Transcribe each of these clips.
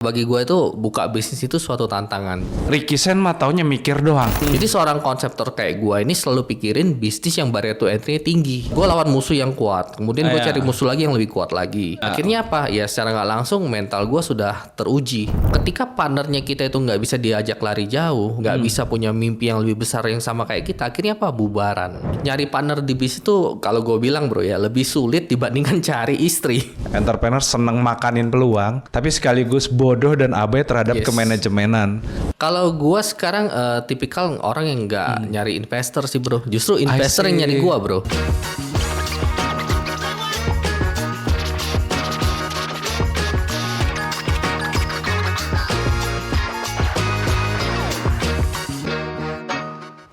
Bagi gue itu buka bisnis itu suatu tantangan. Ricky Sen mah taunya mikir doang. Jadi seorang konseptor kayak gue ini selalu pikirin bisnis yang barrier to entry-nya tinggi. Gue lawan musuh yang kuat, kemudian gue cari musuh lagi yang lebih kuat lagi. Akhirnya apa? Ya secara nggak langsung mental gue sudah teruji. Ketika partnernya kita itu nggak bisa diajak lari jauh, nggak bisa punya mimpi yang lebih besar yang sama kayak kita, akhirnya apa? Bubaran. Nyari partner di bisnis itu kalau gue bilang bro ya lebih sulit dibandingkan cari istri. Entrepreneur seneng makanin peluang, tapi sekaligus bodoh dan abai terhadap kemanajemenan. Kalau gua sekarang tipikal orang yang nggak nyari investor sih bro, justru investor yang nyari gua bro.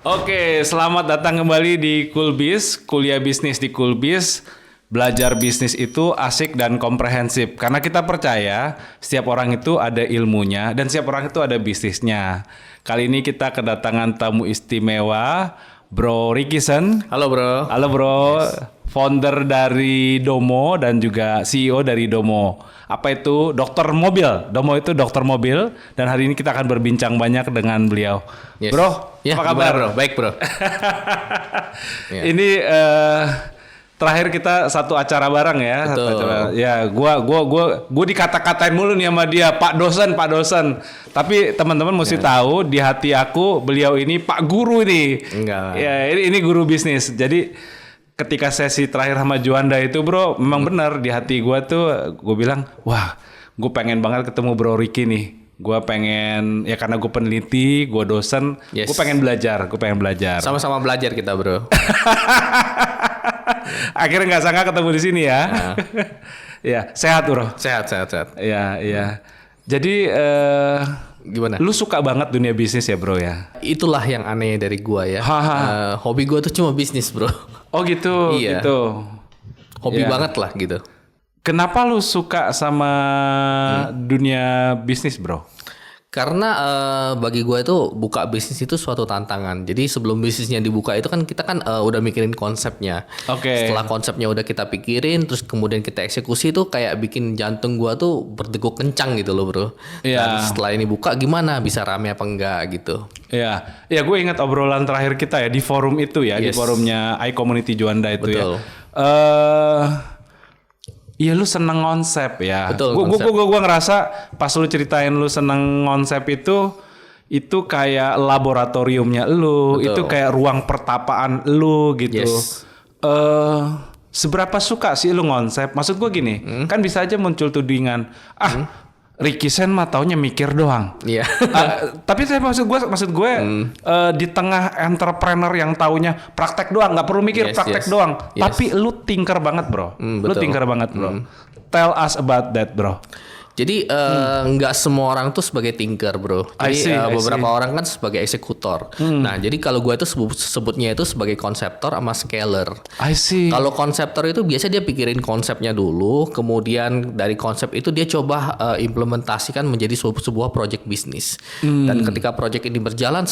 Oke, selamat datang kembali di Coolbiz, kuliah bisnis di Coolbiz. Belajar bisnis itu asik dan komprehensif karena kita percaya setiap orang itu ada ilmunya dan setiap orang itu ada bisnisnya. Kali ini kita kedatangan tamu istimewa, Bro Ricky Sen. Halo bro. Halo bro, founder dari Domo dan juga CEO dari Domo. Apa itu? Dokter Mobil. Domo itu dokter mobil dan hari ini kita akan berbincang banyak dengan beliau. Bro, ya, apa kabar? bro? Baik bro. Ini terakhir kita satu acara bareng ya. Betul. Satu acara. Ya, gua dikata-katain mulu nih sama dia, Pak dosen. Tapi teman-teman mesti tahu di hati aku beliau ini Pak Guru ini. Enggak. Ya, ini guru bisnis. Jadi ketika sesi terakhir sama Juanda itu, Bro, memang benar di hati gua tuh gua bilang, "Wah, gua pengen banget ketemu Bro Ricky nih." Gue pengen, ya karena gue peneliti, gue dosen, gue pengen belajar. Sama-sama belajar kita bro. Akhirnya nggak sangka ketemu di sini ya. Ya, sehat bro. Sehat. Iya. Jadi Gimana? lu suka banget dunia bisnis ya bro ya? Itulah yang aneh dari gua ya. Hobi gua tuh cuma bisnis bro. Oh gitu, Iya. gitu. Hobi Ya. banget lah gitu. Kenapa lu suka sama dunia bisnis bro? Karena bagi gue itu buka bisnis itu suatu tantangan. Jadi sebelum bisnisnya dibuka itu kan kita kan udah mikirin konsepnya. Oke. Setelah konsepnya udah kita pikirin, terus kemudian kita eksekusi itu kayak bikin jantung gue tuh berdegup kencang gitu loh bro. Iya. Dan setelah ini buka gimana? Bisa rame apa enggak gitu. Ya gue ingat obrolan terakhir kita ya di forum itu ya, di Yes. forumnya iCommunity Juanda itu. Betul. Ya. Iya lu seneng konsep ya. Betul, Gue ngerasa pas lu ceritain lu seneng konsep itu kayak laboratoriumnya lu, Betul. itu kayak ruang pertapaan lu gitu. Yes. Seberapa suka sih lu konsep? Maksud gue gini, kan bisa aja muncul tudingan, Ricky Sen mah taunya mikir doang. Iya. Tapi saya maksud gue di tengah entrepreneur yang taunya praktek doang, nggak perlu mikir praktek doang. Yes. Tapi lu tinker banget bro. Lu betul. tinker banget bro. Tell us about that bro. Jadi nggak semua orang tuh sebagai thinker bro. Jadi I beberapa see. orang kan sebagai eksekutor. Nah jadi kalau gue itu sebutnya itu sebagai konseptor sama scaler. I see. Kalau konseptor itu biasa dia pikirin konsepnya dulu, kemudian dari konsep itu dia coba implementasikan menjadi sebuah project bisnis. Dan ketika project ini berjalan,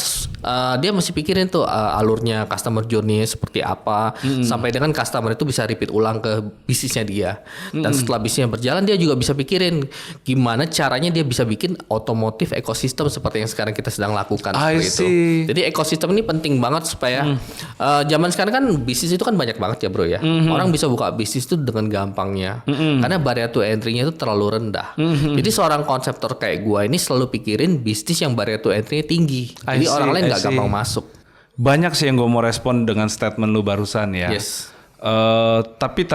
dia mesti pikirin tuh alurnya customer journey seperti apa, sampai dengan customer itu bisa repeat ulang ke bisnisnya dia. Dan setelah bisnisnya berjalan, dia juga bisa pikirin gimana caranya dia bisa bikin otomotif ekosistem seperti yang sekarang kita sedang lakukan I seperti itu. see. Jadi ekosistem ini penting banget supaya zaman sekarang kan bisnis itu kan banyak banget ya bro ya. Orang bisa buka bisnis itu dengan gampangnya. Karena barrier to entry-nya itu terlalu rendah. Jadi seorang konseptor kayak gua ini selalu pikirin bisnis yang barrier to entry-nya tinggi. Jadi orang lain nggak gampang masuk. Banyak sih yang gue mau respon dengan statement lu barusan ya. Yes. Tapi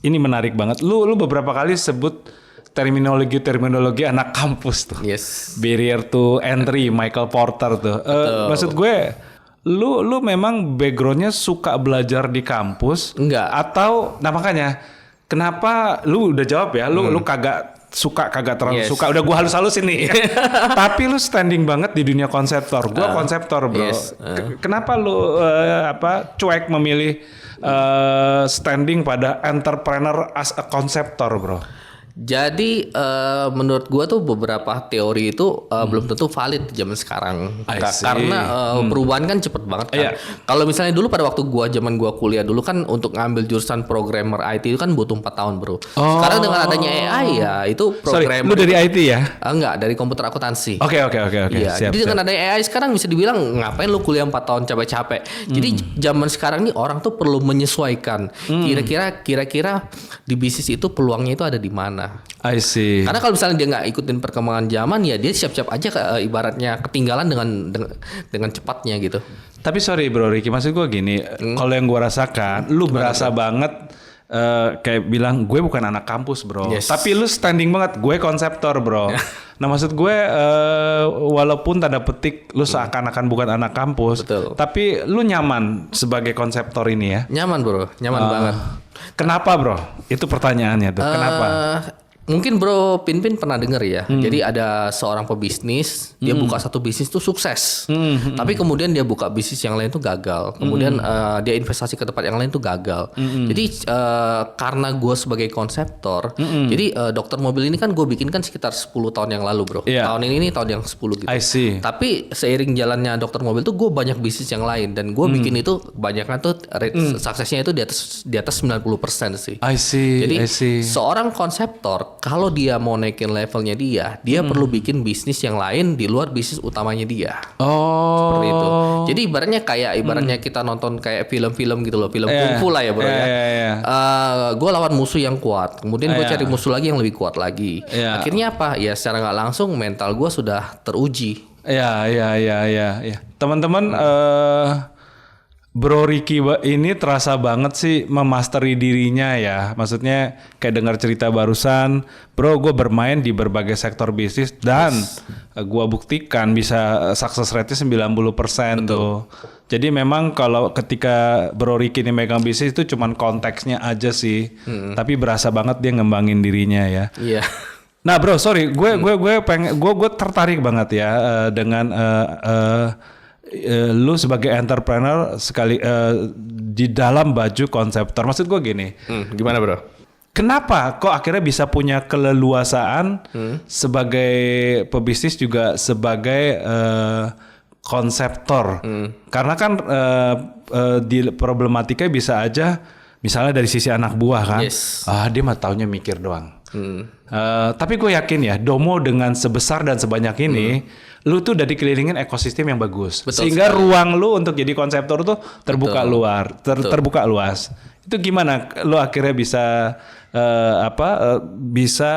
ini menarik banget. Lu beberapa kali sebut terminologi anak kampus tuh. Yes. Barrier to entry, Michael Porter tuh. Maksud gue, lu memang backgroundnya suka belajar di kampus? Enggak. Atau, nah makanya, kenapa lu udah jawab ya? Lu kagak terlalu suka. Udah gue halus-halusin nih. Tapi lu standing banget di dunia konseptor. Gue konseptor bro. Yes. Kenapa lu cuek memilih standing pada entrepreneur as a konseptor bro? Jadi menurut gua tuh beberapa teori itu belum tentu valid zaman sekarang. I see. Karena perubahan kan cepet banget kan. Iya. Kalau misalnya dulu pada waktu zaman gua kuliah dulu kan untuk ngambil jurusan programmer IT itu kan butuh 4 tahun, Bro. Sekarang dengan adanya AI ya itu Sorry, programmer. lu dari IT ya? Enggak, dari komputer akuntansi. Oke. Iya, Siap, jadi dengan adanya AI sekarang bisa dibilang ngapain lu kuliah 4 tahun capek-capek. Jadi zaman sekarang nih orang tuh perlu menyesuaikan. Kira-kira di bisnis itu peluangnya itu ada di mana. I see. Karena kalau misalnya dia nggak ikutin perkembangan zaman ya dia siap-siap aja ibaratnya ketinggalan dengan cepatnya gitu. Tapi sorry bro Ricky, maksud gue gini, kalau yang gue rasakan, lu berasa banget kayak bilang gue bukan anak kampus bro. Yes. Tapi lu standing banget, gue konseptor bro. Nah maksud gue walaupun tanda petik lu seakan-akan bukan anak kampus, Betul. tapi lu nyaman sebagai konseptor ini ya? Nyaman bro, nyaman banget. Kenapa bro? Itu pertanyaannya tuh, kenapa? Mungkin Bro Pinpin pernah denger ya. Jadi ada seorang pebisnis, dia buka satu bisnis tuh sukses. Tapi kemudian dia buka bisnis yang lain tuh gagal. Kemudian dia investasi ke tempat yang lain tuh gagal. Jadi karena gue sebagai konseptor, jadi dokter mobil ini kan gue bikin kan sekitar 10 tahun yang lalu Bro. Yeah. Tahun ini tahun yang 10 gitu. I see. Tapi seiring jalannya dokter mobil tuh gue banyak bisnis yang lain. Dan gue bikin itu kebanyakan tuh rate suksesnya itu di atas 90% sih. I see. Jadi I see. seorang konseptor kalau dia mau naikin levelnya dia perlu bikin bisnis yang lain di luar bisnis utamanya dia. Oh. Seperti itu. Jadi ibaratnya kita nonton kayak film-film gitu loh, film kungfu lah ya bro ya. Gue lawan musuh yang kuat, kemudian gue cari musuh lagi yang lebih kuat lagi. Akhirnya apa? Ya secara nggak langsung mental gue sudah teruji. Ya. Teman-teman, Bro Ricky ini terasa banget sih memasteri dirinya ya. Maksudnya kayak dengar cerita barusan, bro gue bermain di berbagai sektor bisnis dan gue buktikan bisa success rate-nya 90% tuh. Jadi memang kalau ketika Bro Ricky ini megang bisnis itu cuman konteksnya aja sih. Tapi berasa banget dia ngembangin dirinya ya. Iya. Nah bro, sorry, gue tertarik banget ya dengan lu sebagai entrepreneur sekali di dalam baju konseptor. Maksud gue gini. Gimana bro? Kenapa kok akhirnya bisa punya keleluasaan sebagai pebisnis juga sebagai konseptor? Karena kan di problematika bisa aja misalnya dari sisi anak buah kan. Yes. Dia mah taunya mikir doang. Tapi gue yakin ya Domo dengan sebesar dan sebanyak ini lu tuh udah dikelilingin ekosistem yang bagus. Betul sehingga sekali. ruang lu untuk jadi konseptor tuh terbuka terbuka luas. Itu gimana lu akhirnya bisa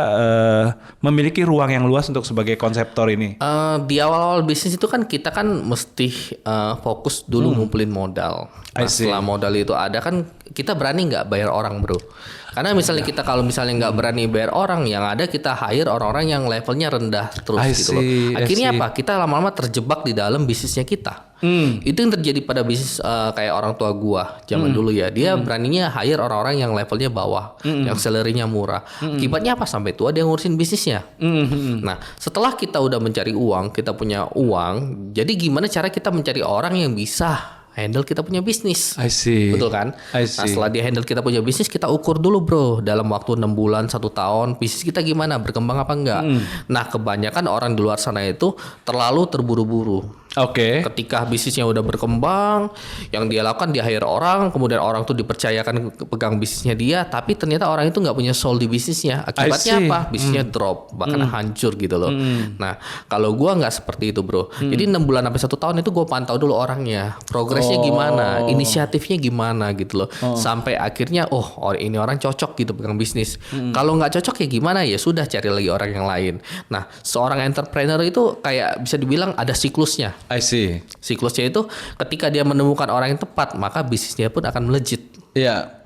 memiliki ruang yang luas untuk sebagai konseptor ini? Di awal-awal bisnis itu kan kita kan mesti fokus dulu ngumpulin modal. I Nah, see. setelah modal itu ada kan kita berani nggak bayar orang bro. Karena misalnya kita kalau misalnya nggak berani bayar orang, yang ada kita hire orang-orang yang levelnya rendah terus I gitu loh. see, I Akhirnya see. apa? Kita lama-lama terjebak di dalam bisnisnya kita. Itu yang terjadi pada bisnis kayak orang tua gua zaman dulu ya. Dia beraninya hire orang-orang yang levelnya bawah, yang salary-nya murah. Akibatnya apa? Sampai tua dia ngurusin bisnisnya. Nah, setelah kita udah mencari uang, kita punya uang. Jadi gimana cara kita mencari orang yang bisa handle kita punya bisnis? I see. Betul kan? I Nah see. setelah dia handle kita punya bisnis, kita ukur dulu bro, dalam waktu 6 bulan, 1 tahun, bisnis kita gimana, berkembang apa enggak. Nah kebanyakan orang di luar sana itu terlalu terburu-buru. Oke. Ketika bisnisnya udah berkembang, yang dia lakukan dia hire orang, kemudian orang tuh dipercayakan pegang bisnisnya dia, tapi ternyata orang itu nggak punya soul di bisnisnya. Akibatnya see. apa? Bisnisnya drop, bahkan hancur gitu loh. Nah, kalau gua nggak seperti itu bro. Jadi 6 bulan sampai 1 tahun itu gua pantau dulu orangnya, progresnya gimana, inisiatifnya gimana gitu loh. Sampai akhirnya, ini orang cocok gitu pegang bisnis. Kalau nggak cocok ya gimana ya sudah cari lagi orang yang lain. Nah, seorang entrepreneur itu kayak bisa dibilang ada siklusnya. I see. Siklusnya itu ketika dia menemukan orang yang tepat, maka bisnisnya pun akan melejit. Iya.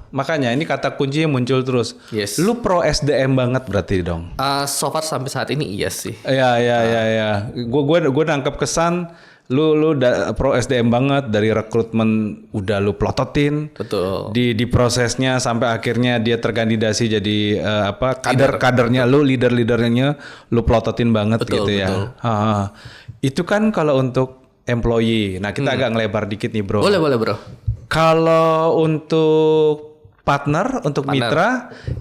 Makanya ini kata kuncinya muncul terus. Yes. Lu pro SDM banget berarti dong. So far sampai saat ini iya sih. Iya. Gue nangkep kesan lu pro SDM banget, dari rekrutmen udah lu plototin. Betul. Di prosesnya sampai akhirnya dia terkandidasi jadi kadernya lu, leadernya lu plototin banget. Betul, gitu ya. betul. Itu kan kalau untuk employee. Nah, kita agak ngelebar dikit nih, Bro. Boleh bro. Kalau untuk partner, untuk Partner. mitra,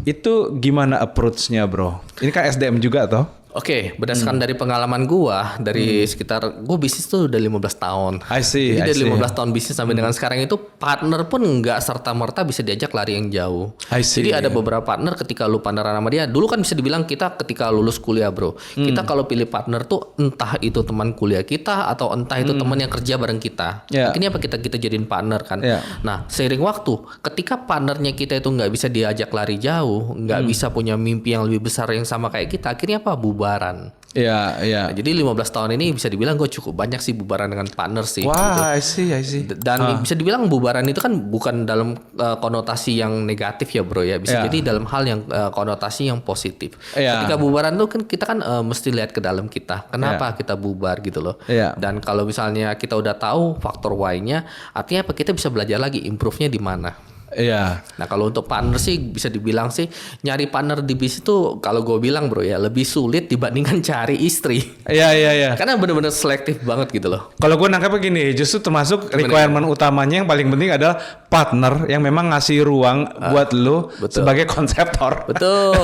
itu gimana approach-nya bro? Ini kan SDM juga toh? Oke, berdasarkan dari pengalaman gua dari sekitar gua bisnis tuh udah 15 tahun. I see, Jadi I dari see. 15 tahun bisnis sampai dengan sekarang itu partner pun nggak serta-merta bisa diajak lari yang jauh. I see. Jadi ada beberapa partner ketika lu partneran sama dia, dulu kan bisa dibilang kita ketika lulus kuliah, Bro. Kita kalau pilih partner tuh entah itu teman kuliah kita atau entah itu teman yang kerja bareng kita. Yeah. Akhirnya apa kita jadiin partner kan. Yeah. Nah, seiring waktu ketika partnernya kita itu nggak bisa diajak lari jauh, nggak bisa punya mimpi yang lebih besar yang sama kayak kita, akhirnya apa? Bubaran. Iya, iya. Nah, jadi 15 tahun ini bisa dibilang gue cukup banyak sih bubaran dengan partner sih. Wah, I see. Dan bisa dibilang bubaran itu kan bukan dalam konotasi yang negatif ya bro ya. Bisa Yeah. jadi dalam hal yang konotasi yang positif. Yeah. Ketika bubaran tuh kan kita kan mesti lihat ke dalam kita. Kenapa kita bubar gitu loh. Yeah. Dan kalau misalnya kita udah tahu faktor why-nya, artinya apa? Kita bisa belajar lagi improve-nya di mana. Iya. Nah kalau untuk partner sih bisa dibilang sih nyari partner di bisnis itu kalau gue bilang bro ya lebih sulit dibandingkan cari istri. Iya. Karena bener-bener selektif banget gitu loh. Kalau gue nangkapnya gini, justru termasuk requirement utamanya yang paling penting adalah partner yang memang ngasih ruang buat lu sebagai konseptor. Betul.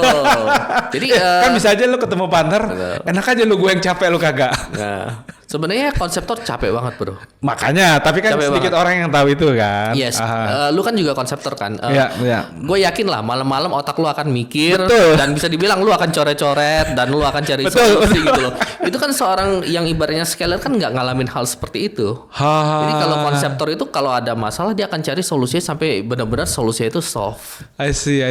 Jadi Kan bisa aja lu ketemu partner, enak aja lu gue yang capek lu kagak. nah, sebenarnya konseptor capek banget bro. Makanya, tapi kan Capek sedikit banget. orang yang tahu itu kan. Yes, lu kan juga konseptor kan. Iya. Gue yakin lah malam-malam otak lu akan mikir Betul. dan bisa dibilang lu akan coret-coret dan lu akan cari Betul, solusi betul. gitu loh. Itu kan seorang yang ibaratnya scaler kan nggak ngalamin hal seperti itu. Jadi kalau konseptor itu kalau ada masalah dia akan cari solusinya sampai benar-benar solusinya itu solve. I see.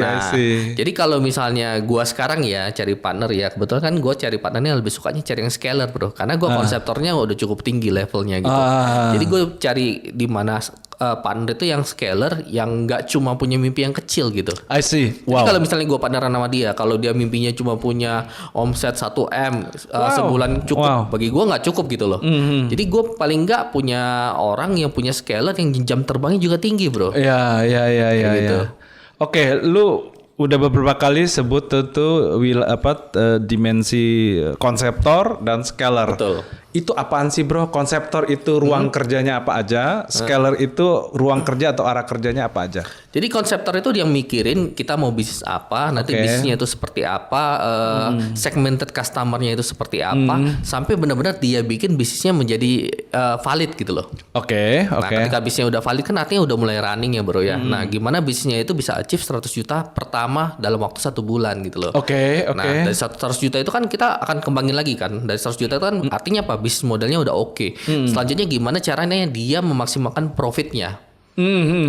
Nah, jadi kalau misalnya gua sekarang ya cari partner ya kebetulan kan gua cari partnernya lebih sukanya cari yang scaler bro, karena gua konseptornya udah cukup tinggi levelnya gitu. Jadi gue cari di mana partner itu yang scaler yang nggak cuma punya mimpi yang kecil gitu. I see. Jadi kalau misalnya gue partneran sama dia, kalau dia mimpinya cuma punya omset 1M sebulan cukup, bagi gue nggak cukup gitu loh. Jadi gue paling nggak punya orang yang punya scaler yang jam terbangnya juga tinggi bro. Iya. gitu. Oke, lu udah beberapa kali sebut tuh dimensi konseptor dan scaler. Betul. Itu apaan sih bro? Konseptor itu ruang kerjanya apa aja? Scaler itu ruang kerja atau arah kerjanya apa aja? Jadi konseptor itu dia mikirin kita mau bisnis apa, nanti bisnisnya itu seperti apa, segmented customernya itu seperti apa, sampai benar-benar dia bikin bisnisnya menjadi valid gitu loh. Oke. Nah ketika bisnisnya udah valid kan artinya udah mulai running ya bro ya. Nah gimana bisnisnya itu bisa achieve 100 juta pertama dalam waktu 1 bulan gitu loh. Oke. Nah dari 100 juta itu kan kita akan kembangin lagi kan. Dari 100 juta itu kan artinya apa? Bisnis modelnya udah oke. Selanjutnya gimana caranya dia memaksimalkan profitnya.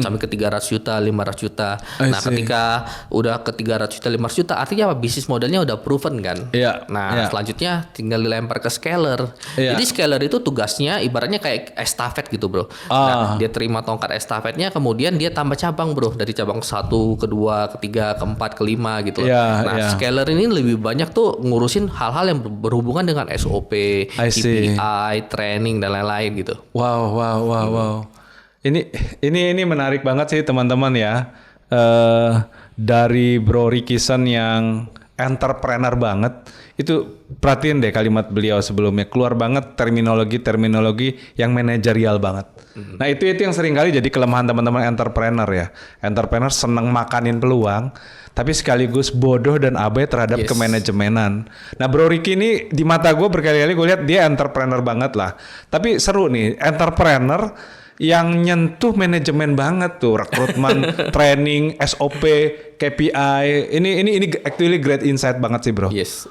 Sampai ke 300 juta, 500 juta. Nah, ketika udah ke 300 juta, 500 juta, artinya apa? Bisnis modelnya udah proven kan? Iya. Nah, selanjutnya tinggal dilempar ke scaler. Iya. Jadi scaler itu tugasnya ibaratnya kayak estafet gitu, bro. Nah, dia terima tongkat estafetnya, kemudian dia tambah cabang, bro. Dari cabang 1, kedua, ketiga, keempat, kelima gitu. Iya, Nah, iya. scaler ini lebih banyak tuh ngurusin hal-hal yang berhubungan dengan SOP, I see. KPI, training dan lain-lain gitu. Wow. Ini menarik banget sih teman-teman ya. Dari Bro Rickison yang entrepreneur banget, itu perhatiin deh kalimat beliau sebelumnya, keluar banget terminologi yang manajerial banget. Nah itu yang sering kali jadi kelemahan teman-teman entrepreneur ya. Entrepreneur seneng makanin peluang, tapi sekaligus bodoh dan abai terhadap kemanajemenan. Nah Bro Ricky ini di mata gue berkali-kali gue lihat dia entrepreneur banget lah. Tapi seru nih, entrepreneur yang nyentuh manajemen banget tuh, rekrutmen, training, SOP, KPI. Ini actually great insight banget sih bro. Yes.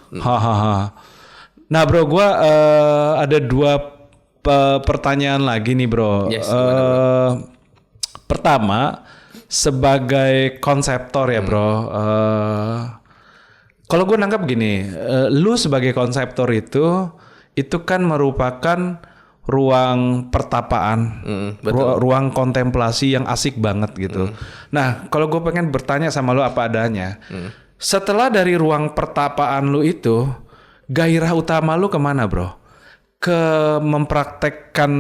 Nah bro, gue ada 2 pertanyaan lagi nih bro. Yes, Pertama, sebagai konseptor ya bro. Kalau gue nangkap gini, lu sebagai konseptor itu kan merupakan ruang pertapaan, ruang kontemplasi yang asik banget gitu. Nah, kalau gue pengen bertanya sama lu apa adanya, setelah dari ruang pertapaan lu itu, gairah utama lu kemana bro? Ke mempraktekkan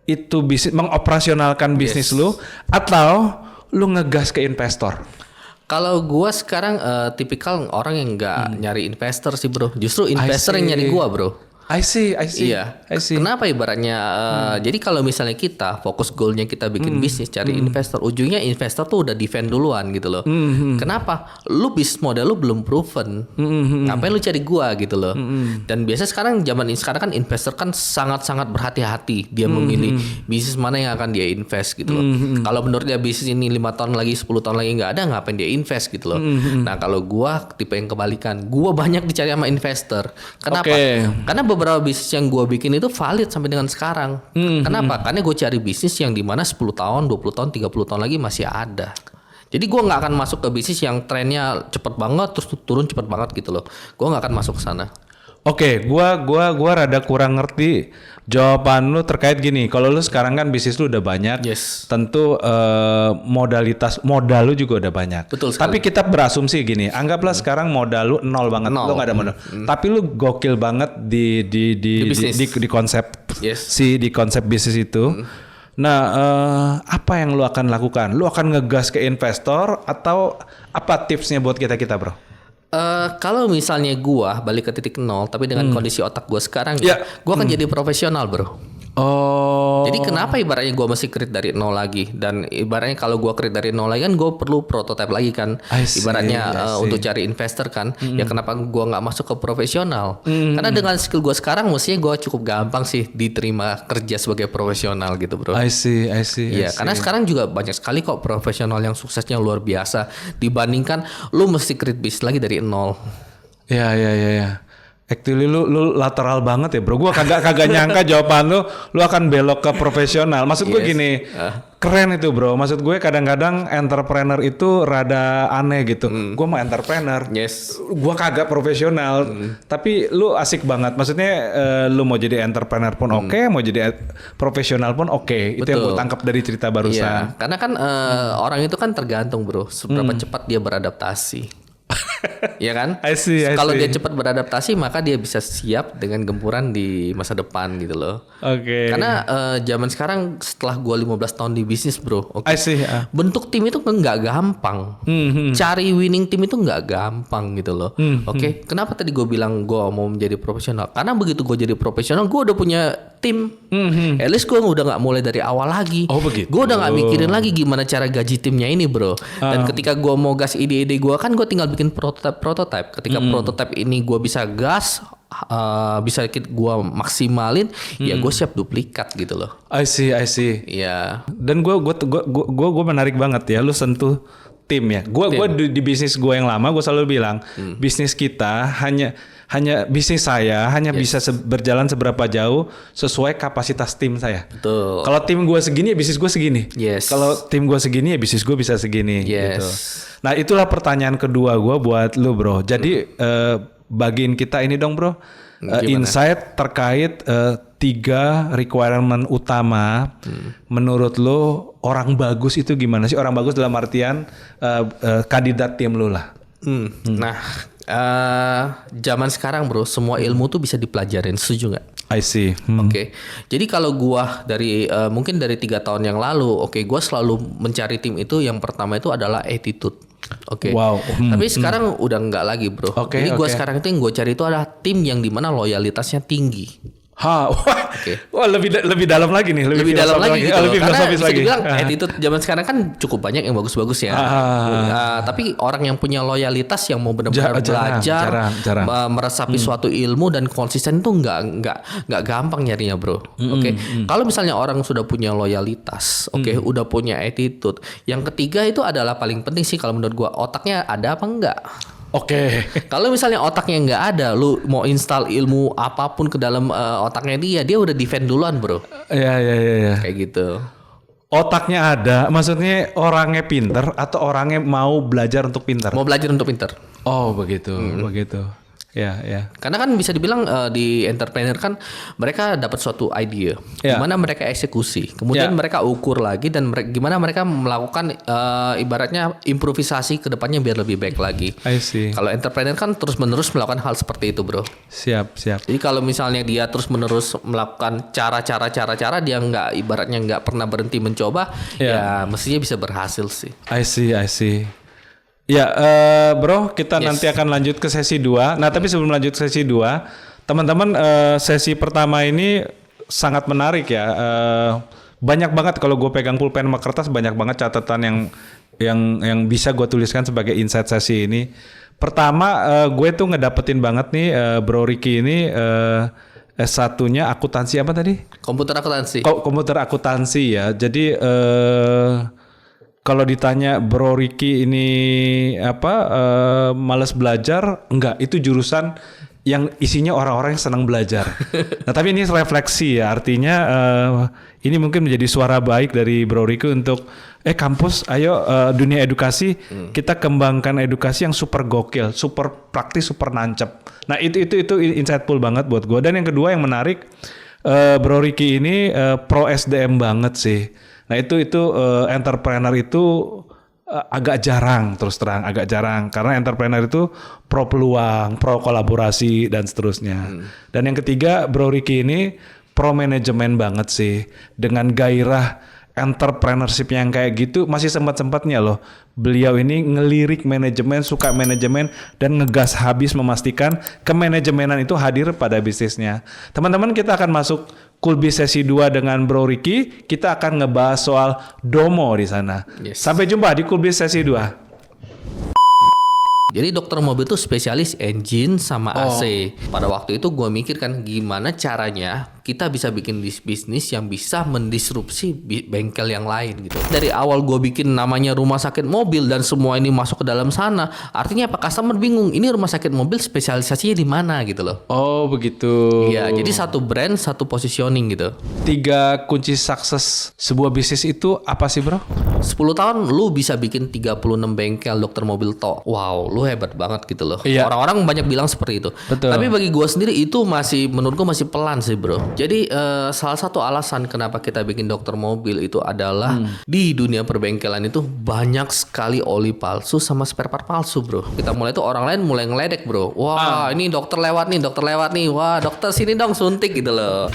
itu bisnis, mengoperasionalkan bisnis lu, atau lu ngegas ke investor? Kalau gua sekarang tipikal orang yang nggak nyari investor sih bro, justru investor yang nyari gua bro. I see. Iya. I see. Kenapa ibaratnya? Jadi kalau misalnya kita fokus goalnya kita bikin bisnis, cari investor, ujungnya investor tuh udah defend duluan gitu loh. Kenapa? Lu bisnis model lu belum proven. Ngapain lu cari gua gitu loh? Dan biasa sekarang sekarang kan investor kan sangat-sangat berhati-hati dia memilih bisnis mana yang akan dia invest gitu loh. Kalau menurut dia bisnis ini 5 tahun lagi, 10 tahun lagi nggak ada, ngapain dia invest gitu loh. Nah kalau gua tipe yang kebalikan, gua banyak dicari sama investor. Kenapa? Karena beberapa bisnis yang gue bikin itu valid sampai dengan sekarang. Kenapa? Karena gue cari bisnis yang dimana 10 tahun, 20 tahun, 30 tahun lagi masih ada. Jadi gue nggak akan masuk ke bisnis yang trennya cepet banget terus turun cepet banget gitu loh. Gue nggak akan masuk ke sana. Oke, gua rada kurang ngerti jawaban lu terkait gini. Kalau lu sekarang kan bisnis lu udah banyak, tentu modal lu juga udah banyak. Betul sekali. Tapi kita berasumsi gini, anggaplah sekarang modal lu nol banget, lu nggak ada modal. Tapi lu gokil banget di konsep di konsep bisnis itu. Nah, apa yang lu akan lakukan? Lu akan ngegas ke investor atau apa tipsnya buat kita bro? Kalau misalnya gua balik ke titik nol, tapi dengan kondisi otak gua sekarang, gua akan jadi profesional, bro. Oh. Jadi kenapa ibaratnya gua masih create dari nol lagi? Dan ibaratnya kalau gua create dari nol lagi kan gua perlu prototype lagi kan. Ibaratnya untuk cari investor kan. Ya kenapa gua nggak masuk ke profesional? Karena dengan skill gua sekarang mestinya gua cukup gampang sih diterima kerja sebagai profesional gitu, bro. I see. Iya, karena sekarang juga banyak sekali kok profesional yang suksesnya luar biasa dibandingkan lu mesti create bisnis lagi dari nol. Ya. Actually lu lateral banget ya bro. Gua kagak nyangka jawaban lu akan belok ke profesional. Maksud gue gini, keren itu bro. Maksud gue kadang-kadang entrepreneur itu rada aneh gitu. Gua mau entrepreneur, gua kagak profesional. Tapi lu asik banget. Maksudnya lu mau jadi entrepreneur pun oke, mau jadi profesional pun oke. Itu yang gue tangkap dari cerita barusan. Iya, karena kan orang itu kan tergantung bro, seberapa cepat dia beradaptasi. Ya kan? I see. Kalau dia cepat beradaptasi maka dia bisa siap dengan gempuran di masa depan gitu loh. Oke. Karena zaman sekarang setelah gua 15 tahun di bisnis bro, I see. Bentuk tim itu nggak gampang. Cari winning tim itu nggak gampang gitu loh. Oke. Kenapa tadi gua bilang gua mau menjadi profesional? Karena begitu gua jadi profesional, gua udah punya tim. At least gua udah nggak mulai dari awal lagi. Oh begitu. Gua udah nggak mikirin lagi gimana cara gaji timnya ini bro. Dan ketika gua mau gas ide-ide gua kan gua tinggal bikin prototype. Ketika prototype ini gue bisa gas, bisa gue maksimalin, ya gue siap duplikat gitu loh. I see. Iya. Dan gue menarik banget ya, lu sentuh tim ya. Gue di bisnis gue yang lama gue selalu bilang bisnis kita hanya bisnis saya hanya bisa berjalan seberapa jauh sesuai kapasitas tim saya. Betul. Kalau tim gue segini ya bisnis gue segini. Kalau tim gue segini ya bisnis gue bisa segini. Gitu. Nah itulah pertanyaan kedua gue buat lu bro. Jadi bagiin kita ini dong bro. Insight terkait 3 requirement utama menurut lu orang bagus itu gimana sih? Orang bagus dalam artian kandidat tim lu lah. Nah, zaman sekarang bro, semua ilmu tuh bisa dipelajarin, setuju nggak? I see. Oke. Jadi kalau gua dari mungkin dari 3 tahun yang lalu, gua selalu mencari tim itu yang pertama itu adalah attitude. Wow. Tapi sekarang udah nggak lagi bro. Jadi gua sekarang itu yang gua cari itu adalah tim yang dimana loyalitasnya tinggi. Wah lebih dalam lagi nih, lebih dalam lagi gitu lebih filosofis lagi. Dibilang attitude zaman sekarang kan cukup banyak yang bagus-bagus ya. Tapi orang yang punya loyalitas yang mau benar-benar belajar, meresapi suatu ilmu dan konsisten itu nggak gampang nyarinya bro. Kalau misalnya orang sudah punya loyalitas, udah punya attitude. Yang ketiga itu adalah paling penting sih kalau menurut gua, otaknya ada apa enggak? Kalau misalnya otaknya nggak ada, lu mau install ilmu apapun ke dalam otaknya dia udah defend duluan bro. Iya. Kayak gitu. Otaknya ada, maksudnya orangnya pinter atau orangnya mau belajar untuk pinter? Mau belajar untuk pinter. Oh begitu. Ya. Karena kan bisa dibilang di entrepreneur kan mereka dapat suatu ide, gimana mereka eksekusi, kemudian mereka ukur lagi dan gimana mereka melakukan ibaratnya improvisasi ke depannya biar lebih baik lagi. I see. Kalau entrepreneur kan terus-menerus melakukan hal seperti itu, bro. Siap. Jadi kalau misalnya dia terus-menerus melakukan cara dia ibaratnya nggak pernah berhenti mencoba, ya mestinya bisa berhasil sih. I see. Ya, bro, kita nanti akan lanjut ke sesi 2. Nah, tapi sebelum lanjut ke sesi 2, Teman-teman, sesi pertama ini sangat menarik ya. Banyak banget kalau gue pegang pulpen sama kertas, banyak banget catatan yang bisa gue tuliskan sebagai insight sesi ini. Pertama, gue tuh ngedapetin banget nih Bro Ricky ini S1-nya akuntansi apa tadi? Komputer akuntansi. Komputer akuntansi ya. Jadi kalau ditanya Bro Ricky ini malas belajar, enggak, itu jurusan yang isinya orang-orang yang senang belajar. Nah, tapi ini refleksi ya, artinya ini mungkin menjadi suara baik dari Bro Ricky untuk kampus, ayo dunia edukasi, kita kembangkan edukasi yang super gokil, super praktis, super nancep. Nah, itu insightful banget buat gue. Dan yang kedua yang menarik, Bro Ricky ini pro SDM banget sih. Nah, itu entrepreneur itu agak jarang, terus terang agak jarang, karena entrepreneur itu pro peluang, pro kolaborasi dan seterusnya. Dan yang ketiga, Bro Ricky ini pro manajemen banget sih, dengan gairah entrepreneurship yang kayak gitu. Masih sempat-sempatnya loh beliau ini ngelirik manajemen, suka manajemen, dan ngegas habis memastikan kemanajemenan itu hadir pada bisnisnya. Teman-teman, kita akan masuk Coolbiz sesi 2 dengan Bro Ricky. Kita akan ngebahas soal Domo di sana. Yes. Sampai jumpa di Coolbiz sesi 2. Jadi dokter mobil itu spesialis engine sama AC. Pada waktu itu gue mikir kan gimana caranya kita bisa bikin bisnis yang bisa mendisrupsi bengkel yang lain gitu. Dari awal gue bikin namanya rumah sakit mobil dan semua ini masuk ke dalam sana. Artinya apa? Customer bingung. Ini rumah sakit mobil spesialisasinya di mana gitu loh. Oh begitu. Iya, jadi satu brand, satu positioning gitu. 3 kunci sukses sebuah bisnis itu apa sih bro? 10 tahun lu bisa bikin 36 bengkel dokter mobil toh. Wow, lu hebat banget gitu loh. Iya. Orang-orang banyak bilang seperti itu. Betul. Tapi bagi gua sendiri itu masih, menurut gua masih pelan sih bro. Jadi salah satu alasan kenapa kita bikin dokter mobil itu adalah di dunia perbengkelan itu banyak sekali oli palsu sama spare part palsu bro. Kita mulai tuh orang lain mulai ngeledek bro. Wah ini dokter lewat nih. Wah dokter sini dong suntik gitu loh.